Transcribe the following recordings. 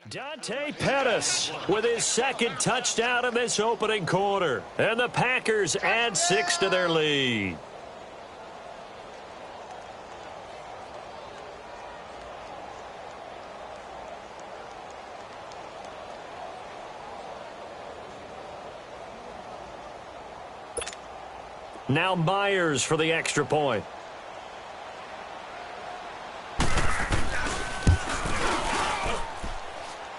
Dante Pettis with his second touchdown in this opening quarter. And the Packers add 6 to their lead. Now Myers for the extra point.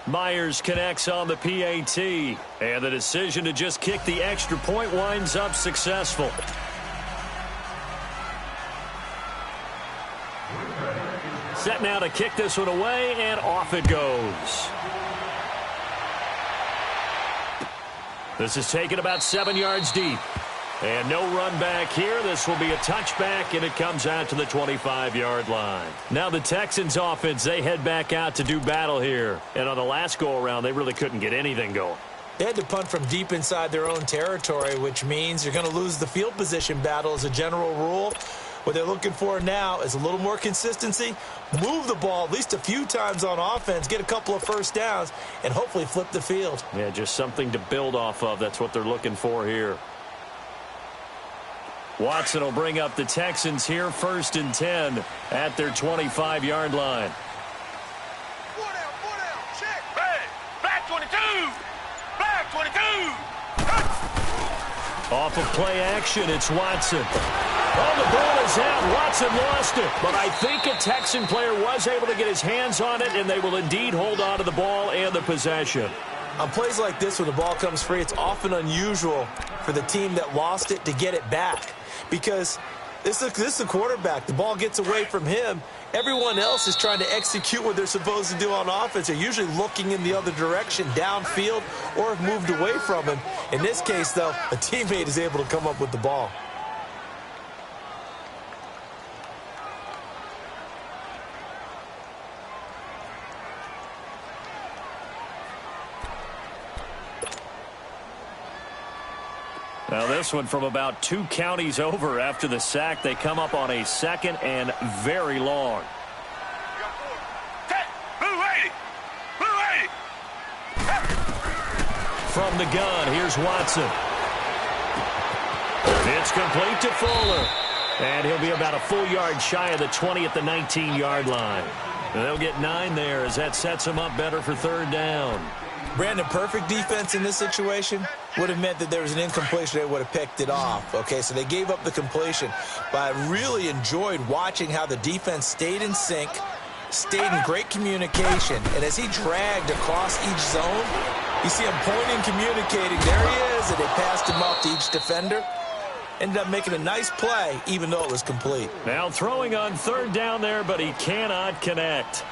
Myers connects on the PAT, and the decision to just kick the extra point winds up successful. Set now to kick this one away, and off it goes. This is taken about 7 yards deep. And no run back here. This will be a touchback, and it comes out to the 25-yard line. Now the Texans offense, they head back out to do battle here. And on the last go-around, they really couldn't get anything going. They had to punt from deep inside their own territory, which means you're going to lose the field position battle as a general rule. What they're looking for now is a little more consistency, move the ball at least a few times on offense, get a couple of first downs, and hopefully flip the field. Yeah, just something to build off of. That's what they're looking for here. Watson will bring up the Texans here, 1st and 10 at their 25-yard line. Four down, check. Back 22. Back 22. Off of play action, it's Watson. Oh, the ball is out. Watson lost it. But I think a Texan player was able to get his hands on it, and they will indeed hold on to the ball and the possession. On plays like this, when the ball comes free, it's often unusual for the team that lost it to get it back. Because this is a quarterback. The ball gets away from him. Everyone else is trying to execute what they're supposed to do on offense. They're usually looking in the other direction, downfield, or have moved away from him. In this case, though, a teammate is able to come up with the ball. Now this one from about 2 counties over after the sack. They come up on a 2nd and very long. From the gun, here's Watson. It's complete to Fuller. And he'll be about a full yard shy of the 20 at the 19-yard line. And they'll get 9 there as that sets them up better for 3rd down. Brandon, perfect defense in this situation would have meant that there was an incompletion. They would have picked it off. Okay, so they gave up the completion. But I really enjoyed watching how the defense stayed in sync, stayed in great communication. And as he dragged across each zone, you see him pointing, communicating. There he is, and they passed him up to each defender. Ended up making a nice play, even though it was complete. Now throwing on 3rd down there, but he cannot connect.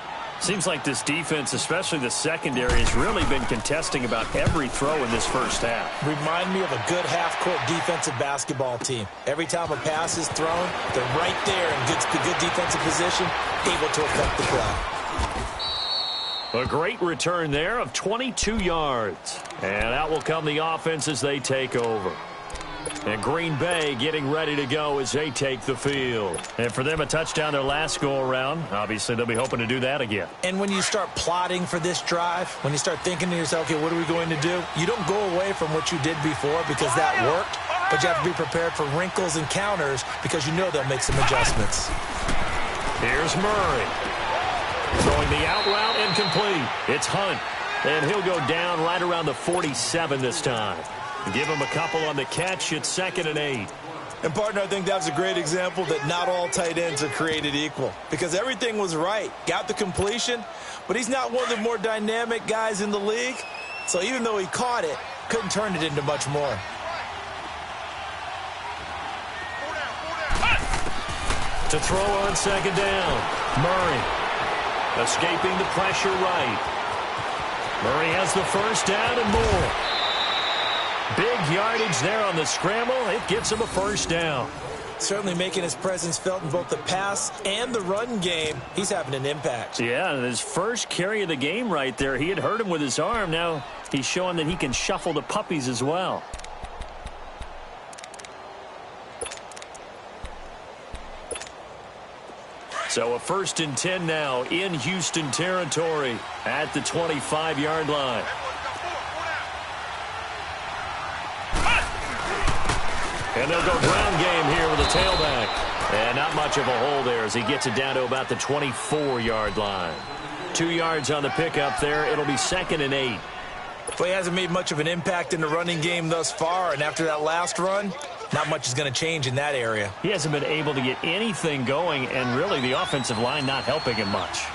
Seems like this defense, especially the secondary, has really been contesting about every throw in this first half. Remind me of a good half-court defensive basketball team. Every time a pass is thrown, they're right there in good defensive position, able to affect the play. A great return there of 22 yards. And out will come the offense as they take over. And Green Bay getting ready to go as they take the field. And for them, a touchdown their last go-around. Obviously, they'll be hoping to do that again. And when you start plotting for this drive, when you start thinking to yourself, okay, what are we going to do? You don't go away from what you did before because that worked, but you have to be prepared for wrinkles and counters because you know they'll make some adjustments. Here's Murray. Throwing the out route incomplete. It's Hunt. And he'll go down right around the 47 this time. Give him a couple on the catch. It's 2nd and 8. And, partner, I think that's a great example that not all tight ends are created equal because everything was right. Got the completion, but he's not one of the more dynamic guys in the league. So even though he caught it, couldn't turn it into much more. To throw on 2nd down. Murray escaping the pressure right. Murray has the 1st down and more. Big yardage there on the scramble. It gets him a 1st down. Certainly making his presence felt in both the pass and the run game. He's having an impact. Yeah, and his first carry of the game right there. He had hurt him with his arm. Now he's showing that he can shuffle the puppies as well. So a 1st and 10 now in Houston territory at the 25-yard line. And they'll go ground game here with a tailback. And not much of a hole there as he gets it down to about the 24-yard line. 2 yards on the pickup there. It'll be 2nd and 8. Well, he hasn't made much of an impact in the running game thus far, and after that last run, not much is going to change in that area. He hasn't been able to get anything going, and really the offensive line not helping him much.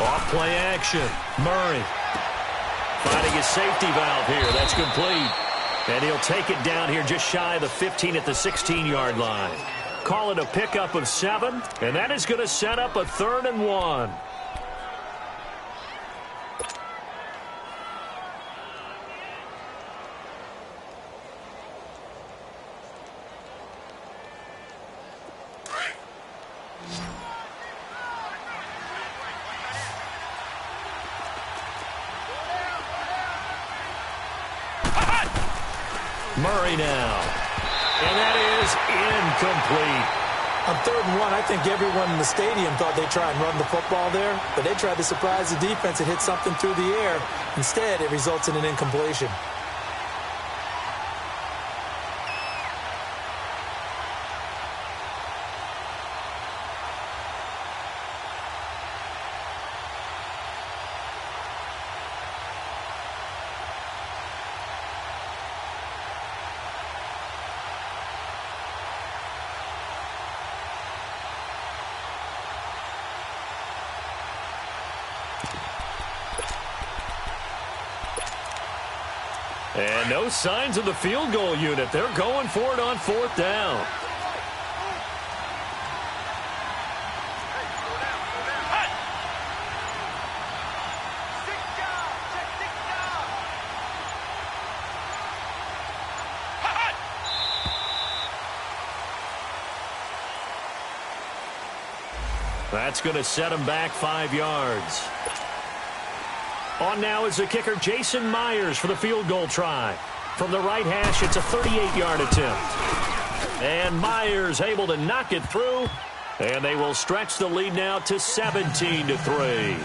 Off play action. Murray finding his safety valve here. That's complete. And he'll take it down here just shy of the 15 at the 16-yard line. Call it a pickup of 7, and that is going to set up a 3rd and 1. Murray now. And that is incomplete. On 3rd and 1, I think everyone in the stadium thought they'd try and run the football there, but they tried to surprise the defense and hit something through the air. Instead, it results in an incompletion. And no signs of the field goal unit. They're going for it on 4th down. That's going to set him back 5 yards. On now is the kicker, Jason Myers, for the field goal try. From the right hash, it's a 38-yard attempt. And Myers able to knock it through. And they will stretch the lead now to 17-3.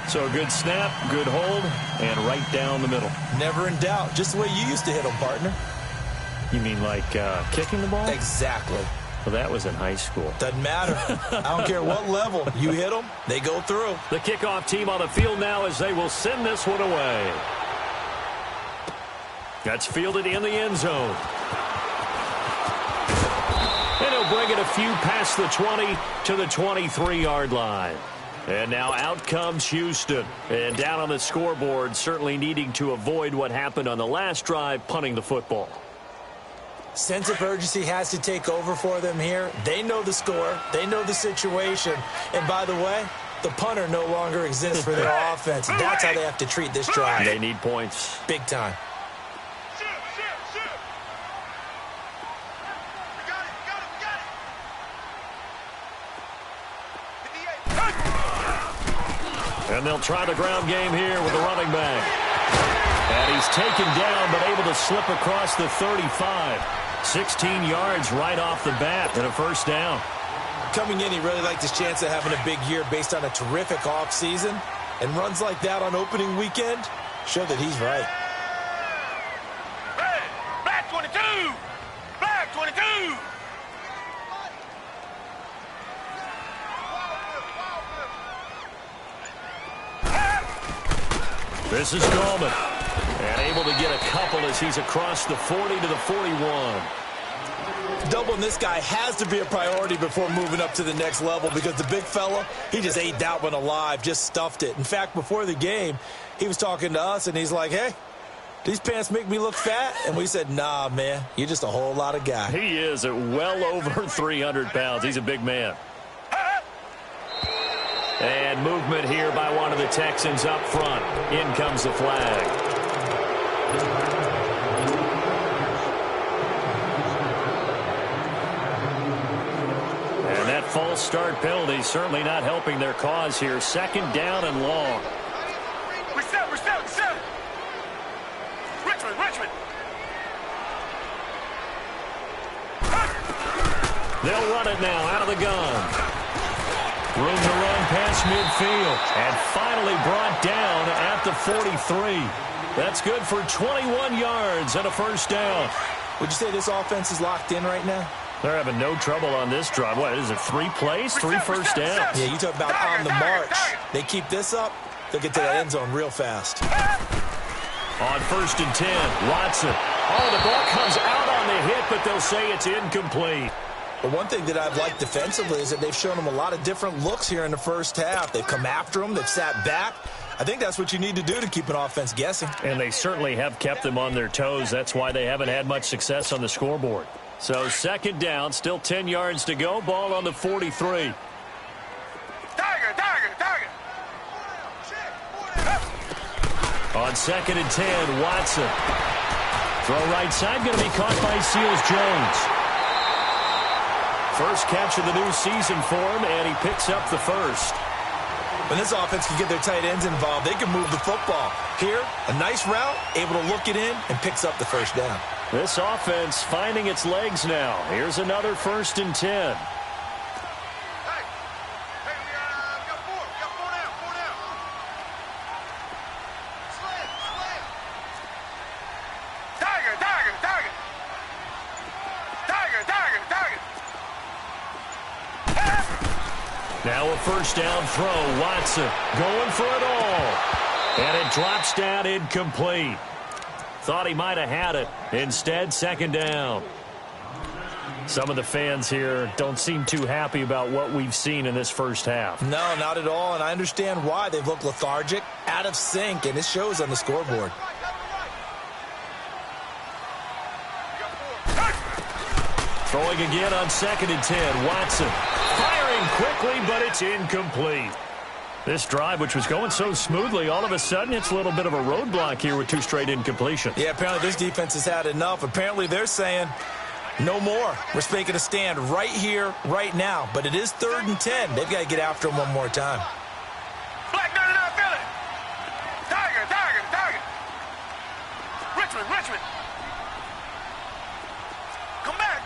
So a good snap, good hold, and right down the middle. Never in doubt. Just the way you used to hit them, partner. You mean like kicking the ball? Exactly. Well, that was in high school. Doesn't matter. I don't care what level. You hit them, they go through. The kickoff team on the field now as they will send this one away. That's fielded in the end zone. And he'll bring it a few past the 20 to the 23-yard line. And now out comes Houston. And down on the scoreboard, certainly needing to avoid what happened on the last drive, punting the football. Sense of urgency has to take over for them here. They know the score. They know the situation. And by the way, the punter no longer exists for their offense. That's how they have to treat this drive. They need points. Big time. And they'll try the ground game here with the running back. And he's taken down but able to slip across the 35. 16 yards right off the bat and a 1st down. Coming in, he really liked his chance of having a big year based on a terrific offseason. And runs like that on opening weekend show that he's right. Hey, black 22! Black 22! This is Coleman. And able to get a couple as he's across the 40 to the 41. Doubling this guy has to be a priority before moving up to the next level because the big fella, he just ate that one alive, just stuffed it. In fact, before the game, he was talking to us, and he's like, hey, these pants make me look fat? And we said, nah, man, you're just a whole lot of guy. He is at well over 300 pounds. He's a big man. And movement here by one of the Texans up front. In comes the flag. And that false start penalty certainly not helping their cause here. 2nd down and long. Reset. Richmond. They'll run it now out of the gun. Room to run past midfield. And finally brought down at the 43. That's good for 21 yards and a first down. Would you say this offense is locked in right now? They're having no trouble on this drive. What is it, 3 plays, 3 first downs? Yeah, you talk about on the march. They keep this up, they'll get to the end zone real fast. On 1st and 10, Watson. Oh, the ball comes out on the hit, but they'll say it's incomplete. But one thing that I've liked defensively is that they've shown them a lot of different looks here in the first half. They've come after them. They've sat back. I think that's what you need to do to keep an offense guessing. And they certainly have kept them on their toes. That's why they haven't had much success on the scoreboard. So 2nd down, still 10 yards to go. Ball on the 43. Tiger. On 2nd and 10, Watson. Throw right side, going to be caught by Seals-Jones. First catch of the new season for him, and he picks up the first. When this offense can get their tight ends involved, they can move the football. Here, a nice route, able to look it in, and picks up the first down. This offense finding its legs now. Here's another 1st and 10. Now a first down throw. Watson going for it all. And it drops down incomplete. Thought he might have had it. Instead, 2nd down. Some of the fans here don't seem too happy about what we've seen in this first half. No, not at all, and I understand why. They've looked lethargic, out of sync, and it shows on the scoreboard. Throwing again on 2nd and 10. Watson firing quickly, but it's incomplete. This drive, which was going so smoothly, all of a sudden it's a little bit of a roadblock here with 2 straight incompletions. Yeah, apparently this defense has had enough. Apparently they're saying no more. We're making a stand right here, right now. But it is 3rd and 10. They've got to get after him one more time. Black 99 Philly. Tiger. Richmond. Come back.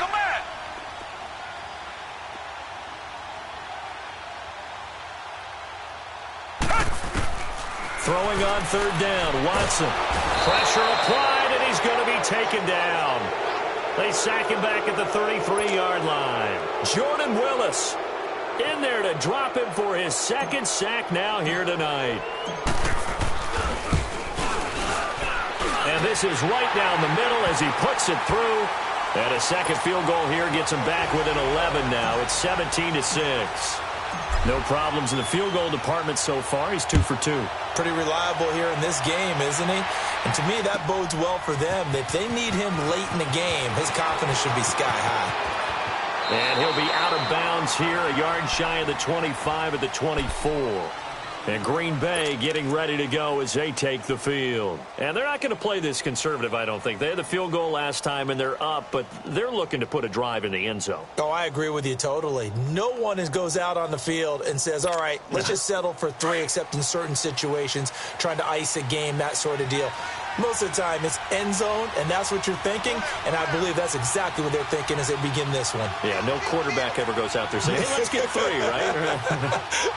Throwing on 3rd down, Watson. Pressure applied, and he's going to be taken down. They sack him back at the 33-yard line. Jordan Willis in there to drop him for his 2nd sack now here tonight. And this is right down the middle as he puts it through. And a 2nd field goal here gets him back within 11 now. It's 17-6. No problems in the field goal department so far. He's 2 for 2. Pretty reliable here in this game, isn't he? And to me, that bodes well for them. If they need him late in the game, his confidence should be sky high. And he'll be out of bounds here, a yard shy of the 25 at the 24. And Green Bay getting ready to go as they take the field. And they're not going to play this conservative, I don't think. They had the field goal last time, and they're up, but they're looking to put a drive in the end zone. Oh, I agree with you totally. No one goes out on the field and says, all right, let's just settle for 3, except in certain situations, trying to ice a game, that sort of deal. Most of the time, it's end zone, and that's what you're thinking, and I believe that's exactly what they're thinking as they begin this one. Yeah, no quarterback ever goes out there saying, hey, let's get 3, right?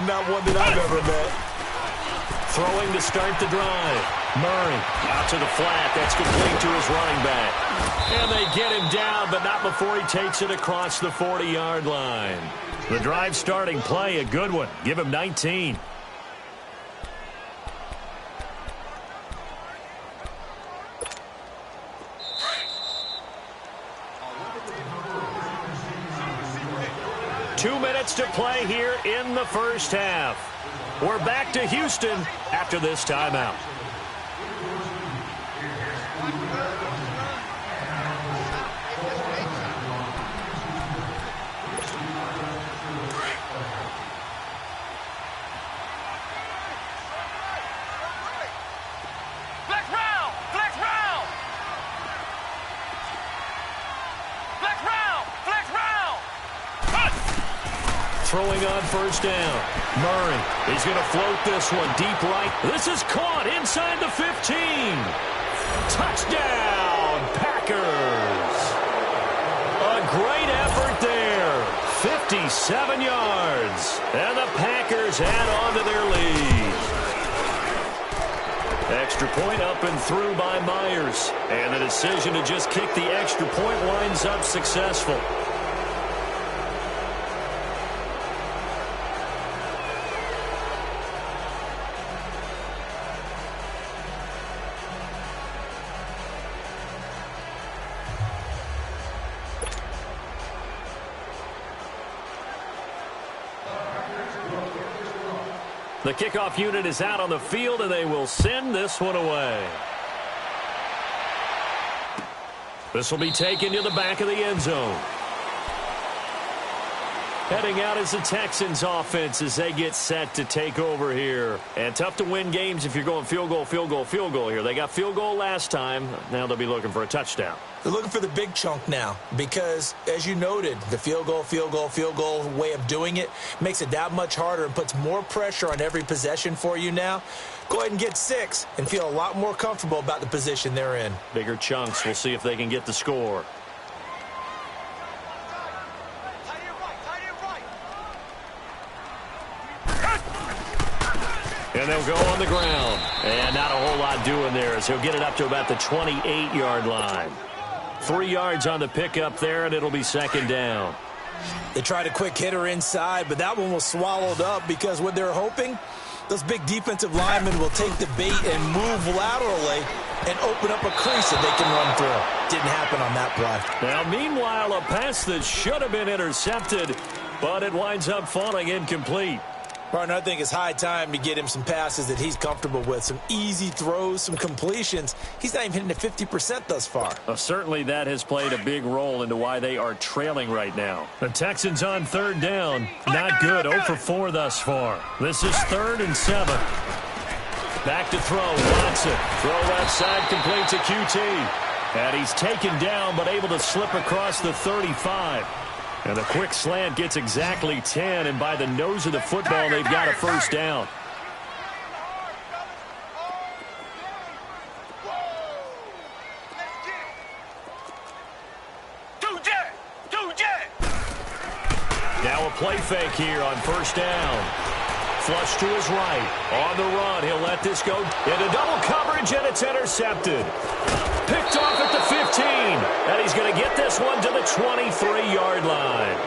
Not one that I've ever met. Throwing to start the drive. Murray out to the flat. That's complete to his running back. And they get him down, but not before he takes it across the 40-yard line. The drive starting play, a good one. Give him 19. Two minutes to play here in the first half. We're back to Houston after this timeout. Throwing on first down. Murray, he's going to float this one deep right. This is caught inside the 15. Touchdown, Packers. A great effort there. 57 yards. And the Packers add on to their lead. Extra point up and through by Myers. And the decision to just kick the extra point winds up successful. The kickoff unit is out on the field, and they will send this one away. This will be taken to the back of the end zone. Heading out is the Texans offense as they get set to take over here. And tough to win games if you're going field goal, field goal, field goal here. They got field goal last time. Now they'll be looking for a touchdown. They're looking for the big chunk now because, as you noted, the field goal way of doing it makes it that much harder and puts more pressure on every possession for you now. Go ahead and get 6 and feel a lot more comfortable about the position they're in. Bigger chunks. We'll see if they can get the score. And they'll go on the ground. And not a whole lot doing there as he'll get it up to about the 28-yard line. 3 yards on the pickup there, and it'll be second down. They tried a quick hitter inside, but that one was swallowed up because what they're hoping, those big defensive linemen will take the bait and move laterally and open up a crease that they can run through. Didn't happen on that play. Now, meanwhile, a pass that should have been intercepted, but it winds up falling incomplete. Partner, I think it's high time to get him some passes that he's comfortable with, some easy throws, some completions. He's not even hitting at 50% thus far. Certainly that has played a big role into why they are trailing right now. The Texans on third down. Not good. 0 for 4 thus far. This is 3rd and 7. Back to throw. Watson. Throw left side, complete to QT. And he's taken down but able to slip across the 35. And the quick slant gets exactly 10, and by the nose of the football, they've got a first down. Now a play fake here on first down. Flush to his right. On the run, he'll let this go into double coverage, and it's intercepted. Picked off at the 15, and he's going to get this one to the 23-yard line.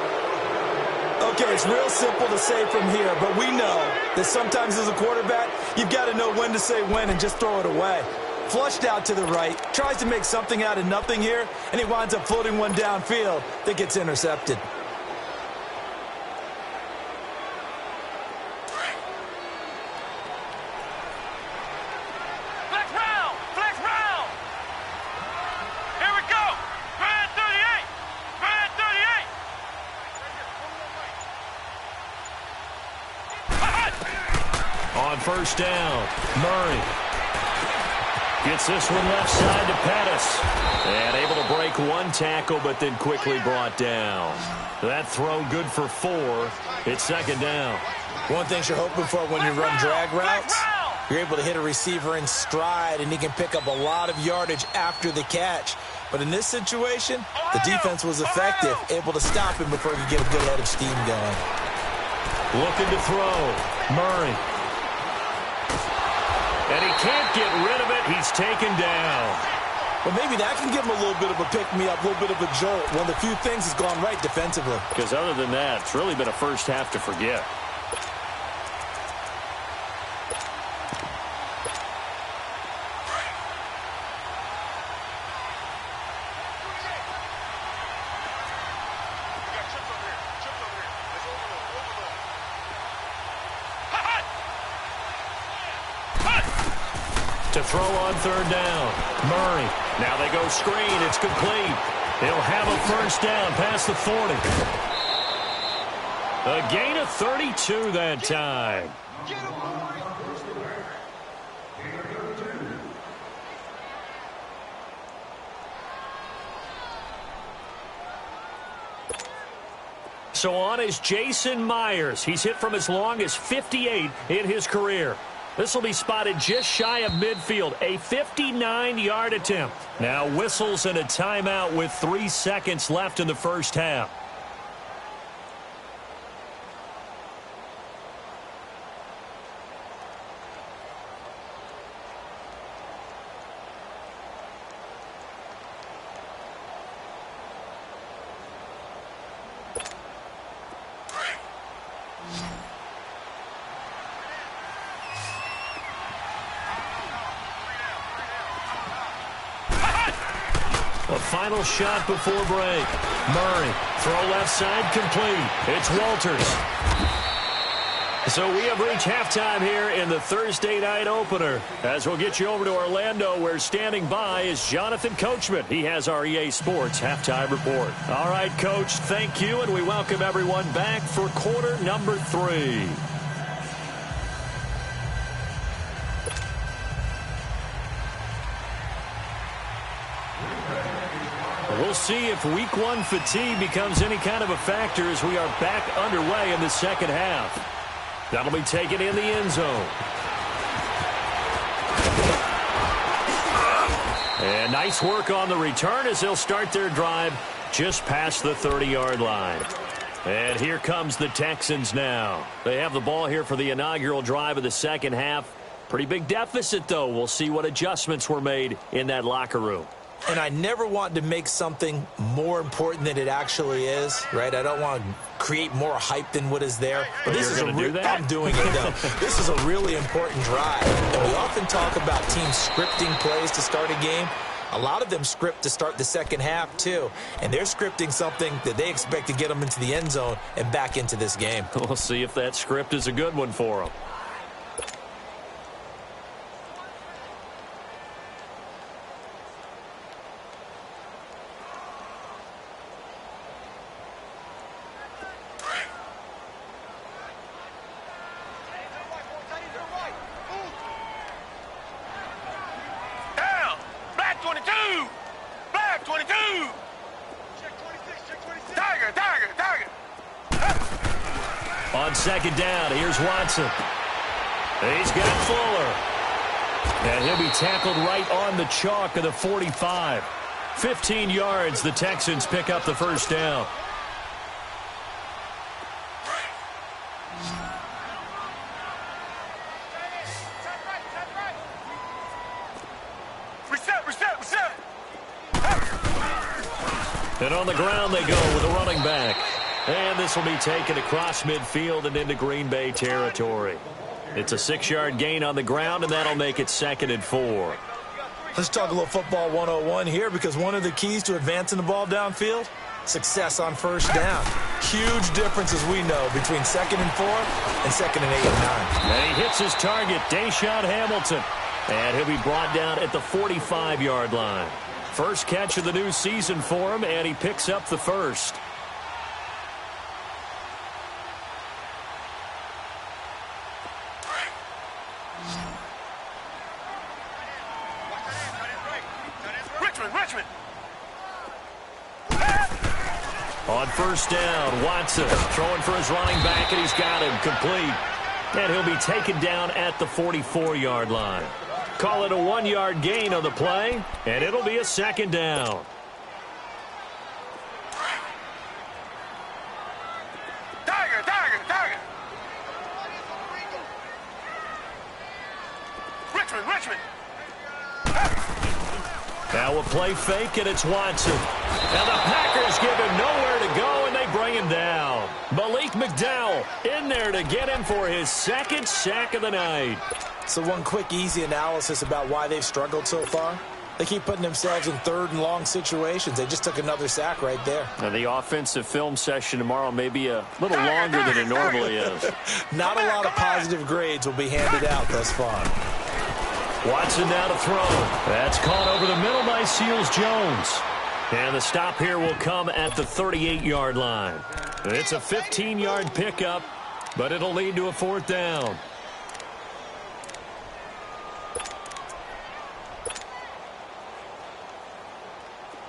Okay, it's real simple to say from here, but we know that sometimes as a quarterback, you've got to know when to say when and just throw it away. Flushed out to the right, tries to make something out of nothing here, and he winds up floating one downfield that gets intercepted. First down, Murray gets this one left side to Pettis. And able to break one tackle, but then quickly brought down. That throw good for 4. It's second down. One thing you're hoping for when you run drag routes, you're able to hit a receiver in stride, and he can pick up a lot of yardage after the catch. But in this situation, the defense was effective, able to stop him before he could get a good head of steam going. Looking to throw, Murray. And he can't get rid of it. He's taken down. Well, maybe that can give him a little bit of a pick-me-up, a little bit of a jolt. One of the few things has gone right defensively. Because other than that, it's really been a first half to forget. To throw on third down, Murray. Now they go screen. It's complete. He'll have a first down past the 40. A gain of 32 that time. So on is Jason Myers. He's hit from as long as 58 in his career. This will be spotted just shy of midfield, a 59-yard attempt. Now whistles and a timeout with 3 seconds left in the first half. final shot before break. Murray, throw left side, complete. It's Walters. So we have reached halftime here in the Thursday night opener. As we'll get you over to Orlando, where standing by is Jonathan Coachman. He has our EA Sports halftime report. All right, Coach, thank you, and we welcome everyone back for quarter number 3. We'll see if week 1 fatigue becomes any kind of a factor as we are back underway in the second half. That'll be taken in the end zone. And nice work on the return as they'll start their drive just past the 30-yard line. And here comes the Texans now. They have the ball here for the inaugural drive of the second half. Pretty big deficit, though. We'll see what adjustments were made in that locker room. And I never want to make something more important than it actually is, right? I don't want to create more hype than what is there. But this is I'm doing it, though. This is a really important drive. And we often talk about teams scripting plays to start a game. A lot of them script to start the second half, too. And they're scripting something that they expect to get them into the end zone and back into this game. We'll see if that script is a good one for them. On second down, here's Watson. He's got Fuller. And he'll be tackled right on the chalk of the 45. 15 yards, the Texans pick up the first down. Reset. And on the ground they go with a running back. And this will be taken across midfield and into Green Bay territory. It's a 6-yard gain on the ground, and that'll make it 2nd and 4. Let's talk a little football 101 here, because one of the keys to advancing the ball downfield, success on first down. Huge difference, as we know, between 2nd and 4 and 2nd and 8 and 9. And he hits his target, Deshaun Hamilton. And he'll be brought down at the 45-yard line. First catch of the new season for him, and he picks up the first. Richmond. On first down, Watson throwing for his running back, and he's got him complete. And he'll be taken down at the 44-yard line. Call it a 1-yard gain on the play, and it'll be a 2nd down. Tiger. Richmond. Now a play fake, and it's Watson. And the Packers give him nowhere to go, and they bring him down. Malik McDowell in there to get him for his 2nd sack of the night. So one quick, easy analysis about why they've struggled so far. They keep putting themselves in 3rd and long situations. They just took another sack right there. Now the offensive film session tomorrow may be a little longer than it normally is. Not a lot of positive grades will be handed out thus far. Watson now to throw. That's caught over the middle by Seals-Jones. And the stop here will come at the 38-yard line. It's a 15-yard pickup, but it'll lead to a 4th down.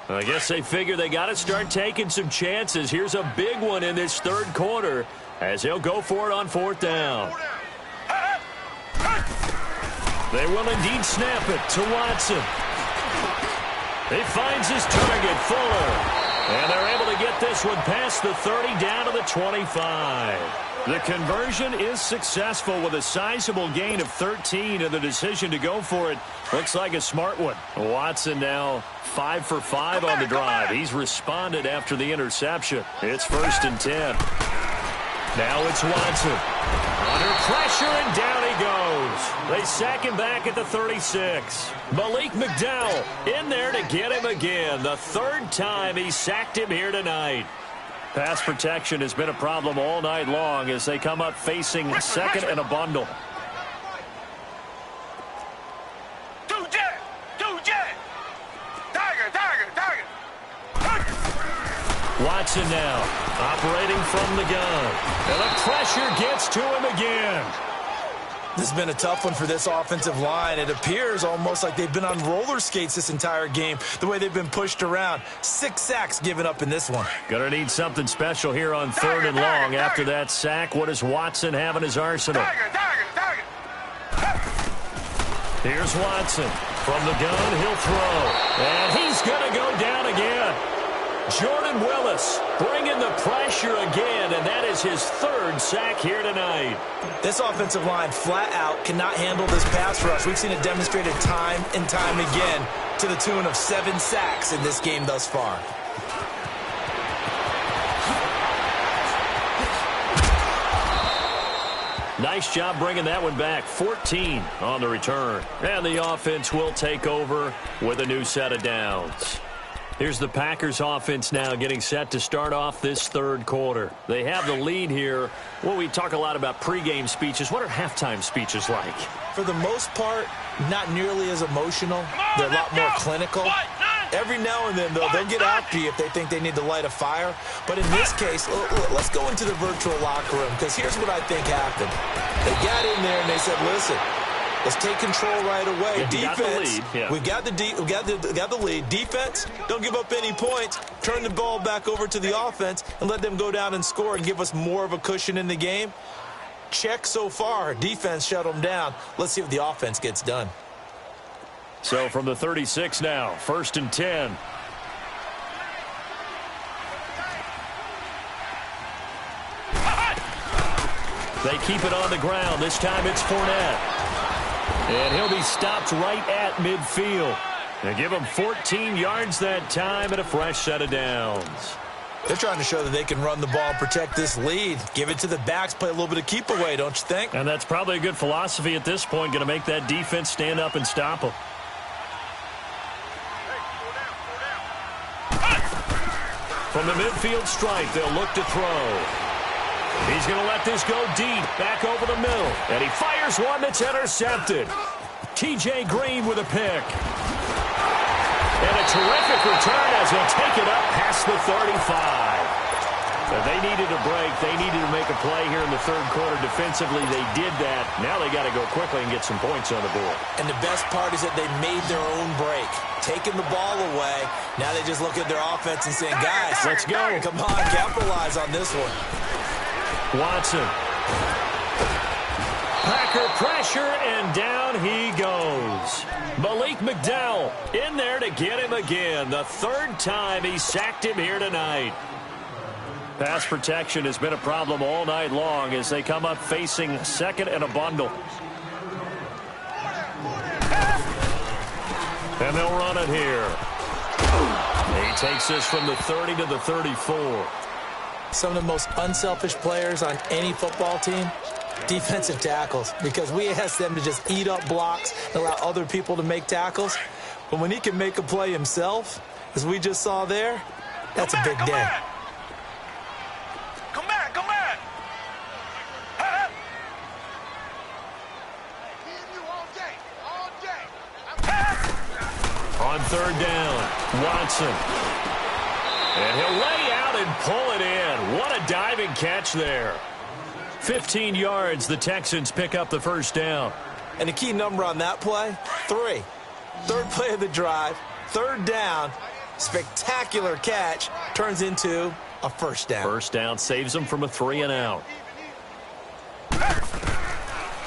I guess they figure they got to start taking some chances. Here's a big one in this 3rd quarter as he'll go for it on 4th down. They will indeed snap it to Watson. He finds his target, Fuller. And they're able to get this one past the 30 down to the 25. The conversion is successful with a sizable gain of 13, and the decision to go for it looks like a smart one. Watson now 5 for 5 on the drive. He's responded after the interception. It's 1st and 10. Now it's Watson. Under pressure, and down he he goes. They sack him back at the 36. Malik McDowell in there to get him again. The third time he sacked him here tonight. Pass protection has been a problem all night long as they come up facing second and a bundle. Watson now operating from the gun. And the pressure gets to him again. This has been a tough one for this offensive line. It appears almost like they've been on roller skates this entire game, the way they've been pushed around. 6 sacks given up in this one. Gonna need something special here on third and long after that sack. What does Watson have in his arsenal? Here's Watson. From the gun, he'll throw. And he's gonna go down again. Jordan Willis bringing the pressure again, and that is his third sack here tonight. This offensive line flat out cannot handle this pass rush. We've seen it demonstrated time and time again to the tune of 7 sacks in this game thus far. Nice job bringing that one back. 14 on the return. And the offense will take over with a new set of downs. Here's the Packers offense now getting set to start off this third quarter. They have the lead here. Well, we talk a lot about pregame speeches. What are halftime speeches like? For the most part, not nearly as emotional. They're a lot more clinical. Every now and then, though, they'll get after you if they think they need to light a fire. But in this case, let's go into the virtual locker room, because here's what I think happened. They got in there and they said, listen, let's take control right away. Yeah, defense, we got the lead. Defense, don't give up any points. Turn the ball back over to the offense and let them go down and score and give us more of a cushion in the game. Check so far. Defense shut them down. Let's see if the offense gets done. So from the 36 now, 1st and 10. They keep it on the ground. This time it's Fournette. And he'll be stopped right at midfield. They give him 14 yards that time and a fresh set of downs. They're trying to show that they can run the ball and protect this lead. Give it to the backs, play a little bit of keep away, don't you think? And that's probably a good philosophy at this point, going to make that defense stand up and stop them. From the midfield stripe, they'll look to throw. He's going to let this go deep, back over the middle. And he fires one that's intercepted. T.J. Green with a pick. And a terrific return as he'll take it up past the 35. They needed a break. They needed to make a play here in the third quarter defensively. They did that. Now they got to go quickly and get some points on the board. And the best part is that they made their own break. Taking the ball away. Now they just look at their offense and saying, guys, let's go. Come on, capitalize on this one. Watson. Packer pressure, and down he goes. Malik McDowell in there to get him again. The third time he sacked him here tonight. Pass protection has been a problem all night long as they come up facing second and a bundle. And they'll run it here. He takes this from the 30 to the 34. Some of the most unselfish players on any football team, defensive tackles, because we ask them to just eat up blocks and allow other people to make tackles. But when he can make a play himself, as we just saw there, that's a big day. Come back. On third down, Watson. And he'll lay out and pull it in. What a diving catch there. 15 yards, the Texans pick up the first down. And the key number on that play, 3. Third play of the drive, third down, spectacular catch, turns into a first down. First down saves them from a 3 and out.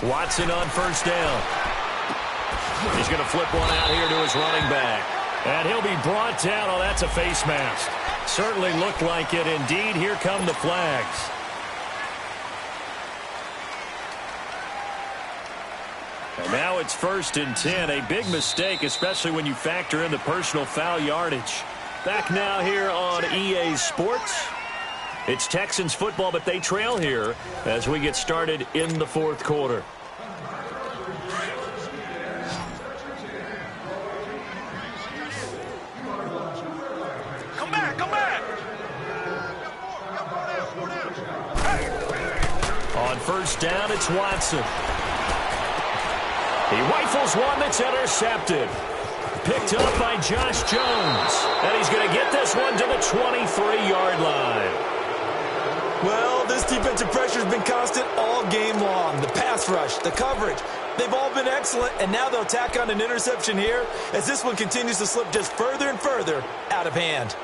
Watson on first down. He's going to flip one out here to his running back. And he'll be brought down. Oh, that's a face mask. Certainly looked like it. Indeed, here come the flags. And now it's 1st and 10. A big mistake, especially when you factor in the personal foul yardage. Back now here on EA Sports. It's Texans football, but they trail here as we get started in the fourth quarter. On first down, it's Watson. He rifles one that's intercepted. Picked up by Josh Jones. And he's going to get this one to the 23-yard line. Well, this defensive pressure has been constant all game long. The pass rush, the coverage, they've all been excellent, and now they'll tack on an interception here as this one continues to slip just further and further out of hand.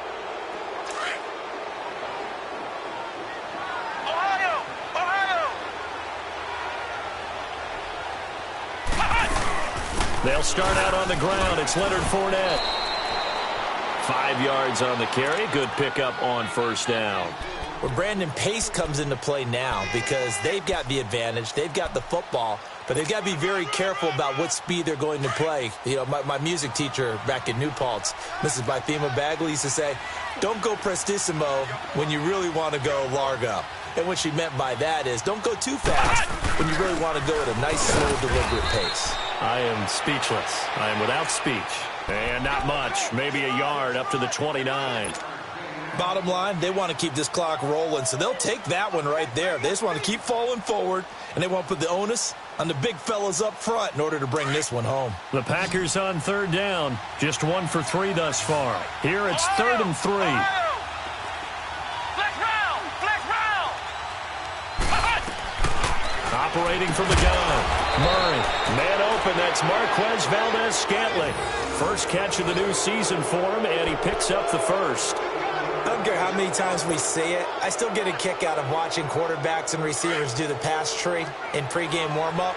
They'll start out on the ground. It's Leonard Fournette. 5 yards on the carry. Good pickup on first down. Well, Brandon, pace comes into play now because they've got the advantage. They've got the football, but they've got to be very careful about what speed they're going to play. You know, my music teacher back in New Paltz, Mrs. Bythema Bagley, used to say, don't go prestissimo when you really want to go largo. And what she meant by that is don't go too fast when you really want to go at a nice, slow, deliberate pace. I am speechless. I am without speech. And not much. Maybe a yard up to the 29. Bottom line, they want to keep this clock rolling, so they'll take that one right there. They just want to keep falling forward, and they want to put the onus on the big fellas up front in order to bring this one home. The Packers on third down. Just 1 for 3 thus far. Here it's 3rd and 3. Operating from the gun. Murray. Man open. That's Marquez Valdez-Scantling. First catch of the new season for him, and he picks up the first. I don't care how many times we say it. I still get a kick out of watching quarterbacks and receivers do the pass tree in pregame warm-up.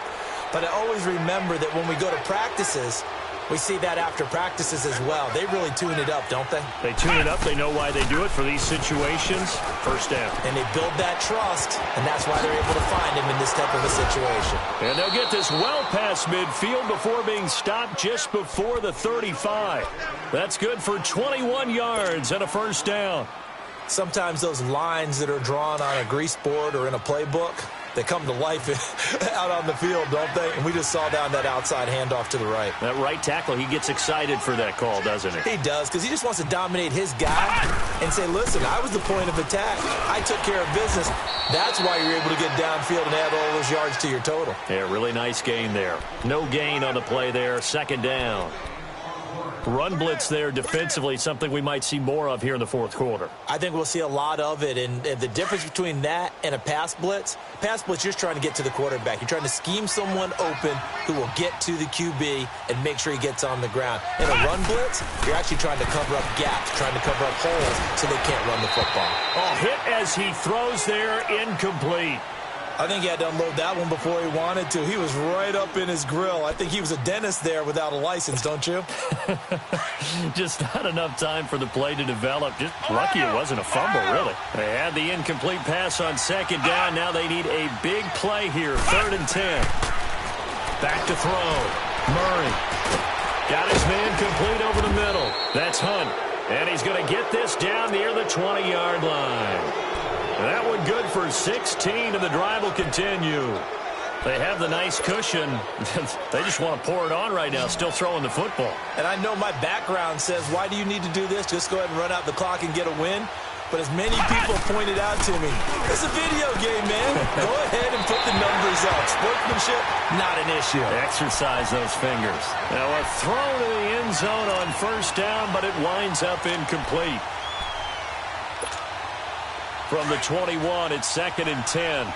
But I always remember that when we go to practices, we see that after practices as well. They really tune it up, don't they? They tune it up. They know why they do it for these situations. First down. And they build that trust, and that's why they're able to find him in this type of a situation. And they'll get this well past midfield before being stopped just before the 35. That's good for 21 yards and a first down. Sometimes those lines that are drawn on a grease board or in a playbook, they come to life out on the field, don't they? And we just saw down that outside handoff to the right. That right tackle, he gets excited for that call, doesn't he? He does, because he just wants to dominate his guy and say, listen, I was the point of attack. I took care of business. That's why you're able to get downfield and add all those yards to your total. Yeah, really nice gain there. No gain on the play there. Second down. Run blitz there defensively, something we might see more of here in the fourth quarter. I think we'll see a lot of it, and the difference between that and a pass blitz, you're just trying to get to the quarterback. You're trying to scheme someone open who will get to the QB and make sure he gets on the ground. In a run blitz, you're actually trying to cover up gaps, trying to cover up holes so they can't run the football. Oh, hit as he throws there, incomplete. I think he had to unload that one before he wanted to. He was right up in his grill. I think he was a dentist there without a license, don't you? Just not enough time for the play to develop. Just lucky it wasn't a fumble, really. They had the incomplete pass on second down. Now they need a big play here. 3rd and 10. Back to throw. Murray. Got his man complete over the middle. That's Hunt. And he's going to get this down near the 20-yard line. That one good for 16, and the drive will continue. They have the nice cushion. They just want to pour it on right now, still throwing the football. And I know my background says, why do you need to do this? Just go ahead and run out the clock and get a win. But as many people pointed out to me, it's a video game, man. Go ahead and put the numbers up. Sportsmanship, not an issue. Exercise those fingers. Now a throw to the end zone on first down, but it winds up incomplete. From the 21, it's 2nd and 10.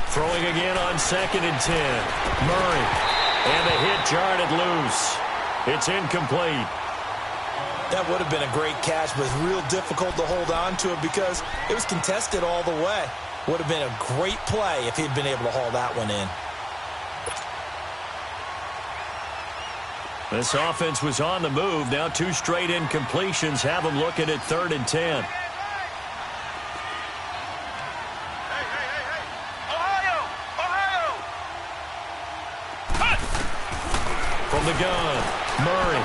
Throwing again on 2nd and 10. Murray. And the hit jarred it loose. It's incomplete. That would have been a great catch, but it's real difficult to hold on to it because it was contested all the way. Would have been a great play if he'd been able to haul that one in. This offense was on the move. Now 2 straight incompletions have them looking at 3rd and 10. From the gun, Murray.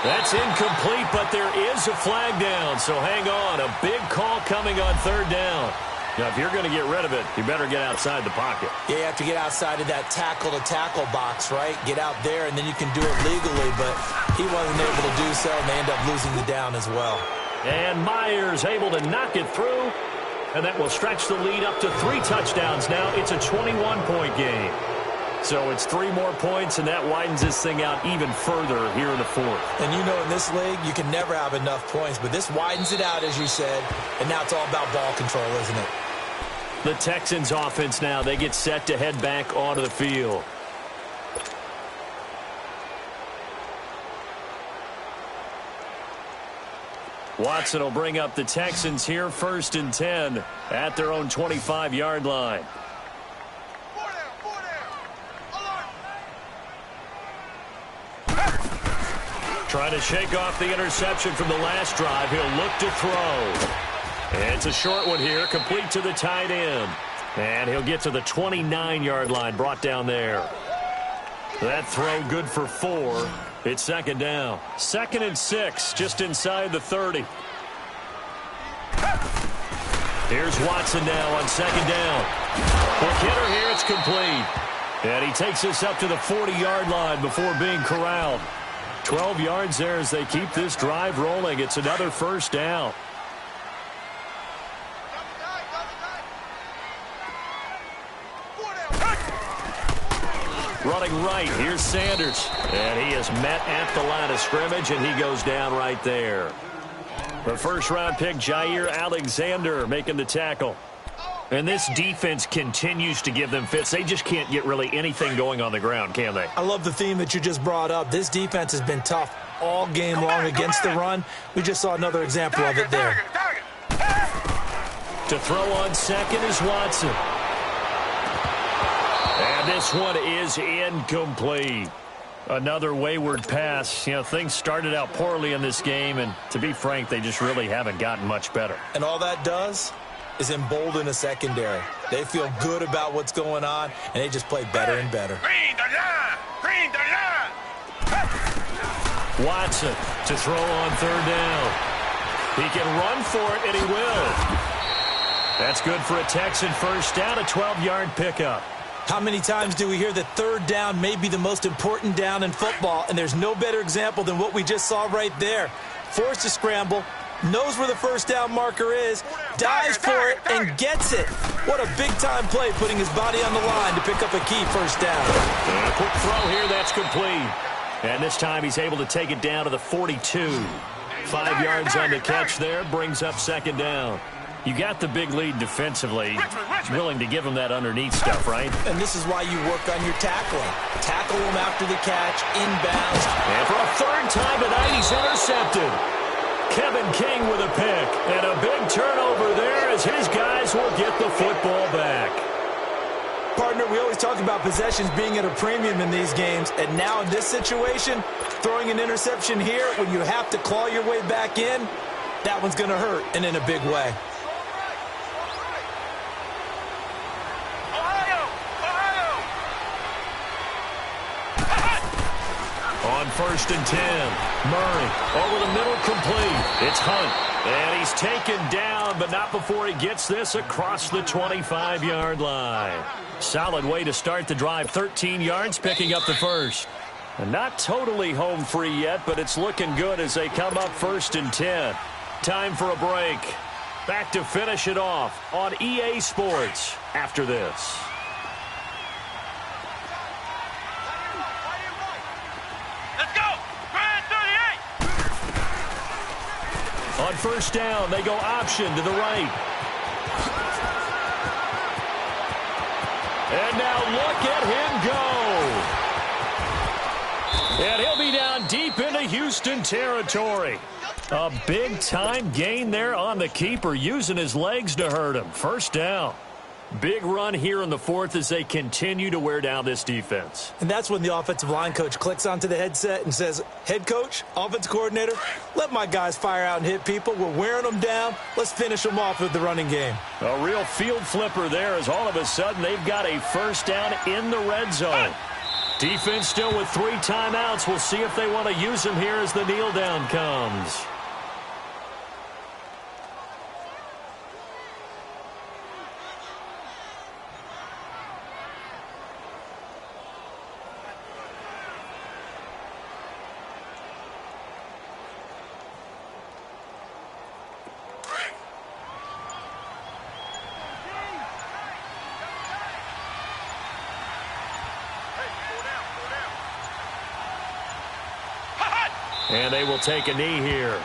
That's incomplete, but there is a flag down, so hang on. A big call coming on 3rd down. Now, if you're going to get rid of it, you better get outside the pocket. Yeah, you have to get outside of that tackle-to-tackle box, right? Get out there, and then you can do it legally, but he wasn't able to do so, and they end up losing the down as well. And Myers able to knock it through, and that will stretch the lead up to 3 touchdowns now. It's a 21-point game. So it's 3 more points, and that widens this thing out even further here in the 4th. And you know, in this league, you can never have enough points, but this widens it out, as you said, and now it's all about ball control, isn't it? The Texans offense now, they get set to head back onto the field. Watson will bring up the Texans here, 1st and 10 at their own 25-yard line. Trying to shake off the interception from the last drive. He'll look to throw. And it's a short one here, complete to the tight end. And he'll get to the 29-yard line, brought down there. That throw good for 4. It's 2nd down. 2nd and 6, just inside the 30. Here's Watson now on 2nd down. Quick hitter here, it's complete. And he takes this up to the 40-yard line before being corralled. 12 yards there as they keep this drive rolling. It's another 1st down. Running right, here's Sanders. And he is met at the line of scrimmage, and he goes down right there. The 1st-round pick, Jair Alexander, making the tackle. And this defense continues to give them fits. They just can't get really anything going on the ground, can they? I love the theme that you just brought up. This defense has been tough all game long against the run. We just saw another example of it there. To throw on 2nd is Watson. And this one is incomplete. Another wayward pass. You know, things started out poorly in this game, and to be frank, they just really haven't gotten much better. And all that does is embolden a secondary. They feel good about what's going on, and they just play better and better. Watson to throw on 3rd down. He can run for it, and he will. That's good for a Texan 1st down, a 12-yard pickup. How many times do we hear that 3rd down may be the most important down in football, and there's no better example than what we just saw right there. Forced to scramble, knows where the 1st down marker is, dives for it, and gets it. What a big-time play, putting his body on the line to pick up a key 1st down. And a quick throw here, that's complete. And this time he's able to take it down to the 42. 5 yards on the catch there, brings up 2nd down. You got the big lead defensively. Willing to give him that underneath stuff, right? And this is why you work on your tackling. Tackle him after the catch, inbounds. And for a 3rd time tonight, he's intercepted. Kevin King with a pick. And a big turnover there as his guys will get the football back. Partner, we always talk about possessions being at a premium in these games. And now in this situation, throwing an interception here when you have to claw your way back in, that one's going to hurt, and in a big way. On 1st and 10, Murray over the middle, complete. It's Hunt, and he's taken down, but not before he gets this across the 25-yard line. Solid way to start the drive, 13 yards, picking up the 1st. And not totally home free yet, but it's looking good as they come up 1st and 10. Time for a break. Back to finish it off on EA Sports after this. On 1st down, they go option to the right. And now look at him go. And he'll be down deep into Houston territory. A big-time gain there on the keeper, using his legs to hurt him. 1st down. Big run here in the 4th as they continue to wear down this defense. And that's when the offensive line coach clicks onto the headset and says, head coach, offensive coordinator, let my guys fire out and hit people. We're wearing them down. Let's finish them off with the running game. A real field flipper there as all of a sudden they've got a 1st down in the red zone. Defense still with 3 timeouts. We'll see if they want to use them here as the kneel down comes. And they will take a knee here.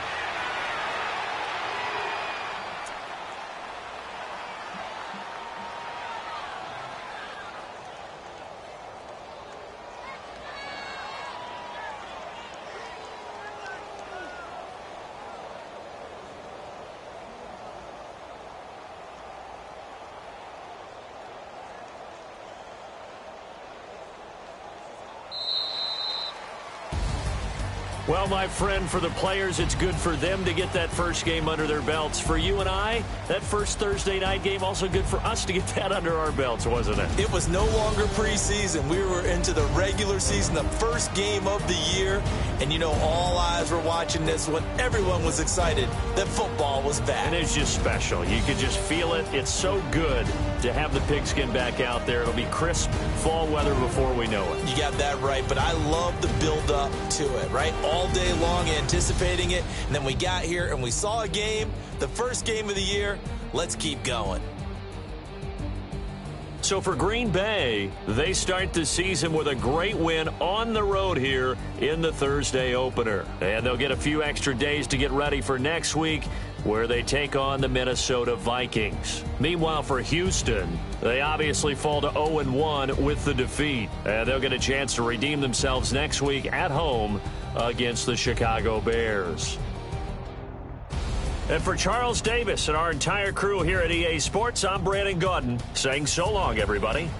Well, my friend, for the players, it's good for them to get that first game under their belts. For you and I, that first Thursday night game, also good for us to get that under our belts, wasn't it? It was no longer preseason. We were into the regular season, the first game of the year. And, you know, all eyes were watching this when everyone was excited that football was back. And it's just special. You could just feel it. It's so good to have the pigskin back out there. It'll be crisp fall weather before we know it. You got that right, but I love the build-up to it, right? All day long anticipating it, and then we got here and we saw a game, the first game of the year. Let's keep going. So for Green Bay, they start the season with a great win on the road here in the Thursday opener. And they'll get a few extra days to get ready for next week, where they take on the Minnesota Vikings. Meanwhile, for Houston, they obviously fall to 0-1 with the defeat. And they'll get a chance to redeem themselves next week at home against the Chicago Bears. And for Charles Davis and our entire crew here at EA Sports, I'm Brandon Gaudin saying so long, everybody.